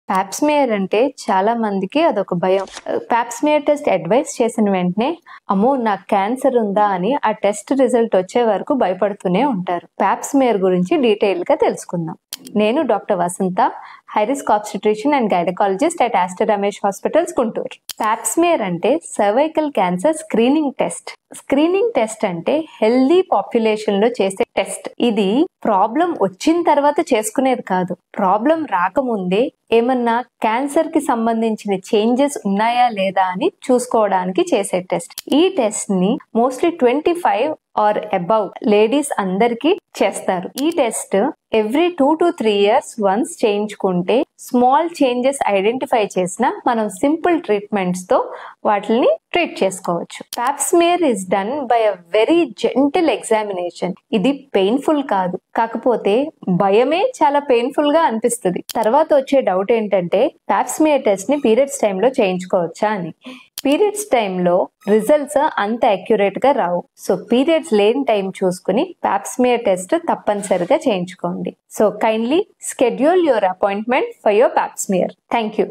Pap smear అంటే చాలా మందికి అదొక భయం. పాప్స్మియర్ టెస్ట్ అడ్వైస్ చేసిన వెంటనే అమ్మో నాకు క్యాన్సర్ ఉందా అని ఆ టెస్ట్ రిజల్ట్ వచ్చే వరకు భయపడుతూనే ఉంటారు. పాప్స్మియర్ గురించి డీటెయిల్ గా తెలుసుకుందాం. నేను doctor Vasantha, high risk obstetrician and gynaecologist at Aster Ramesh hospitals, Guntur. Pap smear అంటే cervical cancer screening test. Screening test అంటే హెల్దీ పాపులేషన్ లో చేసే టెస్ట్. ఇది ప్రాబ్లం వచ్చిన తర్వాత చేసుకునేది కాదు. ప్రాబ్లం రాకముందే ఏమన్నా క్యాన్సర్ కి సంబంధించిన చేంజెస్ ఉన్నాయా లేదా అని చూసుకోవడానికి చేసే టెస్ట్. ఈ టెస్ట్ ని మోస్ట్లీ 25 ఆర్ అబౌవ్ లేడీస్ అందరికి చేస్తారు. ఈ test every 2 to 3 years once చేయించుకుంటే స్మాల్ చేంజెస్ ఐడెంటిఫై చేసిన మనం సింపుల్ ట్రీట్మెంట్స్ తో వాటిని ట్రీట్ చేసుకోవచ్చు. Pap smear is done by a very gentle examination. ఇది పెయిన్ఫుల్ కాదు, కాకపోతే భయమే చాలా పెయిన్ఫుల్ గా అనిపిస్తుంది. తర్వాత వచ్చే డౌట్ ఏంటంటే పాప్స్మియర్ టెస్ట్ ని పీరియడ్స్ టైంలో చేయించుకోవచ్చా అని. పీరియడ్స్ టైంలో రిజల్ట్స్ అంత అక్యురేట్ గా రావు. సో పీరియడ్స్ లేని టైం చూసుకుని పాప్స్మియర్ టెస్ట్ తప్పనిసరిగా చేయించుకోండి. So kindly schedule your appointment for your pap smear. Thank you.